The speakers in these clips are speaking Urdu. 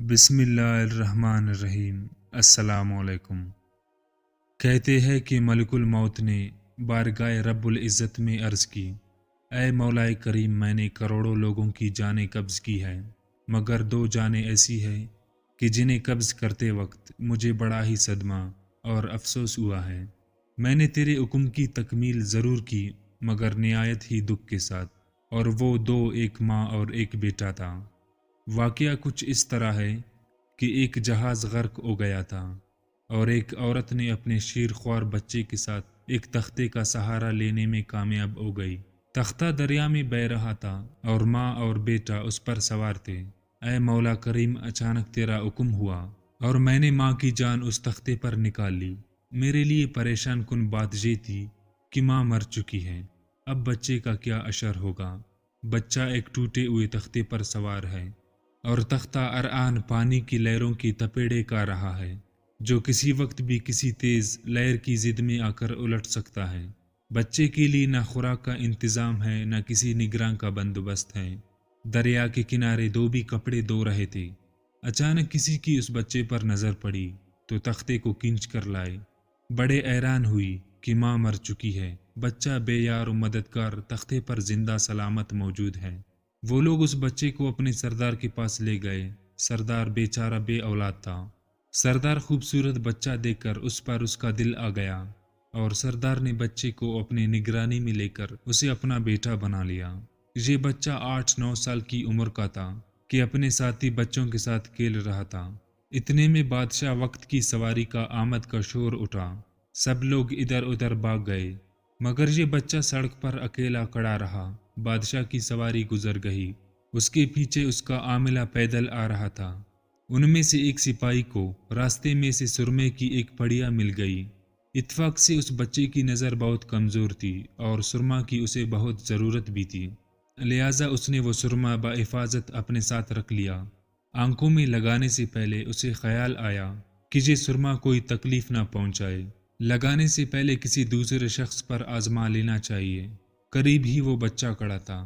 بسم اللہ الرحمن الرحیم۔ السلام علیکم۔ کہتے ہیں کہ ملک الموت نے بارگاہ رب العزت میں عرض کی، اے مولا کریم، میں نے کروڑوں لوگوں کی جانیں قبض کی ہیں، مگر دو جانیں ایسی ہیں کہ جنہیں قبض کرتے وقت مجھے بڑا ہی صدمہ اور افسوس ہوا ہے۔ میں نے تیرے حکم کی تکمیل ضرور کی، مگر نہایت ہی دکھ کے ساتھ، اور وہ دو، ایک ماں اور ایک بیٹا تھا۔ واقعہ کچھ اس طرح ہے کہ ایک جہاز غرق ہو گیا تھا، اور ایک عورت نے اپنے شیر خوار بچے کے ساتھ ایک تختے کا سہارا لینے میں کامیاب ہو گئی۔ تختہ دریا میں بہہ رہا تھا اور ماں اور بیٹا اس پر سوار تھے۔ اے مولا کریم، اچانک تیرا حکم ہوا اور میں نے ماں کی جان اس تختے پر نکال لی۔ میرے لیے پریشان کن بات یہ تھی کہ ماں مر چکی ہے، اب بچے کا کیا اشر ہوگا؟ بچہ ایک ٹوٹے ہوئے تختے پر سوار ہے، اور تختہ ارآن پانی کی لہروں کی تپیڑے کا رہا ہے، جو کسی وقت بھی کسی تیز لہر کی زد میں آ کر الٹ سکتا ہے۔ بچے کے لیے نہ خوراک کا انتظام ہے، نہ کسی نگراں کا بندوبست ہے۔ دریا کے کنارے دو بھی کپڑے دھو رہے تھے۔ اچانک کسی کی اس بچے پر نظر پڑی تو تختے کو کھینچ کر لائے۔ بڑے حیران ہوئی کہ ماں مر چکی ہے، بچہ بے یار و مددگار تختے پر زندہ سلامت موجود ہے۔ وہ لوگ اس بچے کو اپنے سردار کے پاس لے گئے۔ سردار بیچارہ بے اولاد تھا۔ سردار خوبصورت بچہ دیکھ کر اس پر اس کا دل آ گیا، اور سردار نے بچے کو اپنے نگرانی میں لے کر اسے اپنا بیٹا بنا لیا۔ یہ بچہ 8-9 سال کی عمر کا تھا کہ اپنے ساتھی بچوں کے ساتھ کھیل رہا تھا۔ اتنے میں بادشاہ وقت کی سواری کا آمد کا شور اٹھا۔ سب لوگ ادھر ادھر بھاگ گئے، مگر یہ بچہ سڑک پر اکیلا کھڑا رہا۔ بادشاہ کی سواری گزر گئی، اس کے پیچھے اس کا عاملہ پیدل آ رہا تھا۔ ان میں سے ایک سپاہی کو راستے میں سے سرمے کی ایک پڑیا مل گئی۔ اتفاق سے اس بچے کی نظر بہت کمزور تھی اور سرما کی اسے بہت ضرورت بھی تھی، لہٰذا اس نے وہ سرما بحفاظت اپنے ساتھ رکھ لیا۔ آنکھوں میں لگانے سے پہلے اسے خیال آیا کہ یہ سرما کوئی تکلیف نہ پہنچائے، لگانے سے پہلے کسی دوسرے شخص پر آزما لینا چاہیے۔ قریب ہی وہ بچہ کھڑا تھا،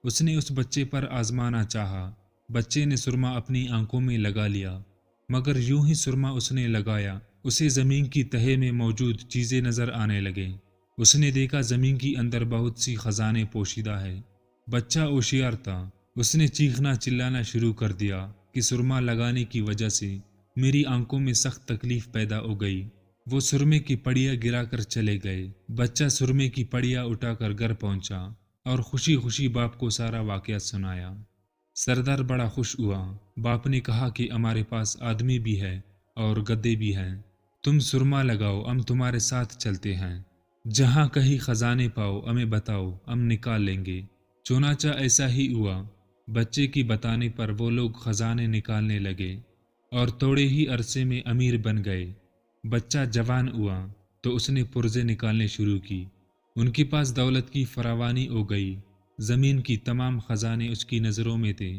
اس نے اس بچے پر آزمانا چاہا۔ بچے نے سرما اپنی آنکھوں میں لگا لیا، مگر یوں ہی سرما اس نے لگایا، اسے زمین کی تہہ میں موجود چیزیں نظر آنے لگے۔ اس نے دیکھا زمین کی اندر بہت سی خزانے پوشیدہ ہے۔ بچہ ہوشیار تھا، اس نے چیخنا چلانا شروع کر دیا کہ سرما لگانے کی وجہ سے میری آنکھوں میں سخت تکلیف پیدا ہو گئی۔ وہ سرمے کی پڑیا گرا کر چلے گئے۔ بچہ سرمے کی پڑیا اٹھا کر گھر پہنچا اور خوشی خوشی باپ کو سارا واقعہ سنایا۔ سردار بڑا خوش ہوا۔ باپ نے کہا کہ ہمارے پاس آدمی بھی ہے اور گدے بھی ہیں، تم سرما لگاؤ، ہم تمہارے ساتھ چلتے ہیں، جہاں کہیں خزانے پاؤ ہمیں بتاؤ، ہم نکال لیں گے۔ چنانچہ ایسا ہی ہوا۔ بچے کی بتانے پر وہ لوگ خزانے نکالنے لگے اور تھوڑے ہی عرصے میں امیر بن گئے۔ بچہ جوان ہوا تو اس نے پرزے نکالنے شروع کی۔ ان کے پاس دولت کی فراوانی ہو گئی، زمین کی تمام خزانے اس کی نظروں میں تھے۔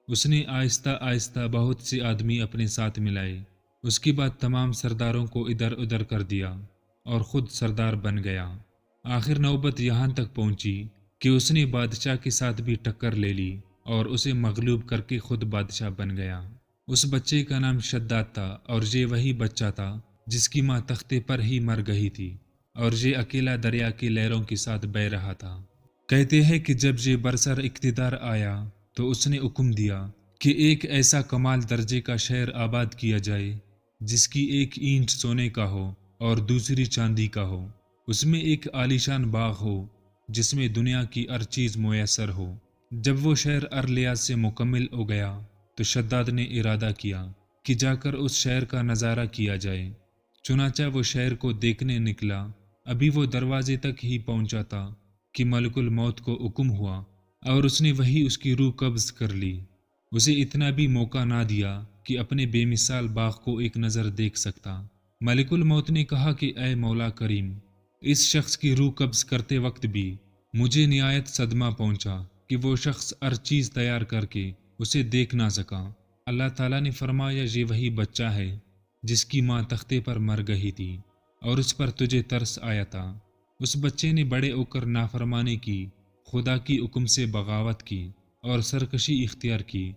اس نے آہستہ آہستہ بہت سے آدمی اپنے ساتھ ملائے۔ اس کے بعد تمام سرداروں کو ادھر ادھر کر دیا اور خود سردار بن گیا۔ آخر نوبت یہاں تک پہنچی کہ اس نے بادشاہ کے ساتھ بھی ٹکر لے لی اور اسے مغلوب کر کے خود بادشاہ بن گیا۔ اس بچے کا نام شداد تھا، اور یہ وہی بچہ تھا جس کی ماں تختے پر ہی مر گئی تھی، اور یہ اکیلا دریا کی لہروں کے ساتھ بہہ رہا تھا۔ کہتے ہیں کہ جب یہ برسر اقتدار آیا تو اس نے حکم دیا کہ ایک ایسا کمال درجے کا شہر آباد کیا جائے جس کی ایک اینٹ سونے کا ہو اور دوسری چاندی کا ہو، اس میں ایک عالیشان باغ ہو جس میں دنیا کی ہر چیز میسر ہو۔ جب وہ شہر ہر لحاظ سے مکمل ہو گیا تو شداد نے ارادہ کیا کہ جا کر اس شہر کا نظارہ کیا جائے۔ چنانچہ وہ شہر کو دیکھنے نکلا۔ ابھی وہ دروازے تک ہی پہنچا تھا کہ ملک الموت کو حکم ہوا اور اس نے وہی اس کی روح قبض کر لی۔ اسے اتنا بھی موقع نہ دیا کہ اپنے بے مثال باغ کو ایک نظر دیکھ سکتا۔ ملک الموت نے کہا کہ اے مولا کریم، اس شخص کی روح قبض کرتے وقت بھی مجھے نہایت صدمہ پہنچا کہ وہ شخص ہر چیز تیار کر کے اسے دیکھ نہ سکا۔ اللہ تعالیٰ نے فرمایا، یہ وہی بچہ ہے جس کی ماں تختے پر مر گئی تھی اور اس پر تجھے ترس آیا تھا۔ اس بچے نے بڑے ہو کر نافرمانی کی، خدا کی حکم سے بغاوت کی اور سرکشی اختیار کی،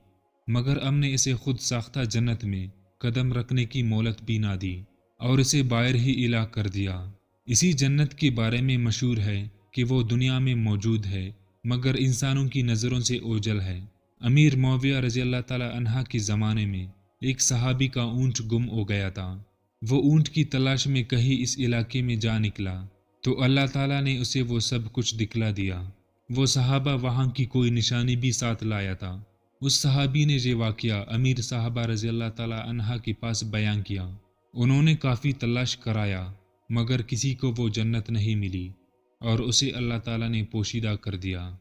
مگر ہم نے اسے خود ساختہ جنت میں قدم رکھنے کی مہلت بھی نہ دی اور اسے باہر ہی الہ کر دیا۔ اسی جنت کے بارے میں مشہور ہے کہ وہ دنیا میں موجود ہے مگر انسانوں کی نظروں سے اوجھل ہے۔ امیر معاویہ رضی اللہ تعالی عنہ کے زمانے میں ایک صحابی کا اونٹ گم ہو گیا تھا۔ وہ اونٹ کی تلاش میں کہیں اس علاقے میں جا نکلا تو اللہ تعالیٰ نے اسے وہ سب کچھ دکھلا دیا۔ وہ صحابہ وہاں کی کوئی نشانی بھی ساتھ لایا تھا۔ اس صحابی نے یہ واقعہ امیر صحابہ رضی اللہ تعالی عنہ کے پاس بیان کیا۔ انہوں نے کافی تلاش کرایا مگر کسی کو وہ جنت نہیں ملی اور اسے اللہ تعالیٰ نے پوشیدہ کر دیا۔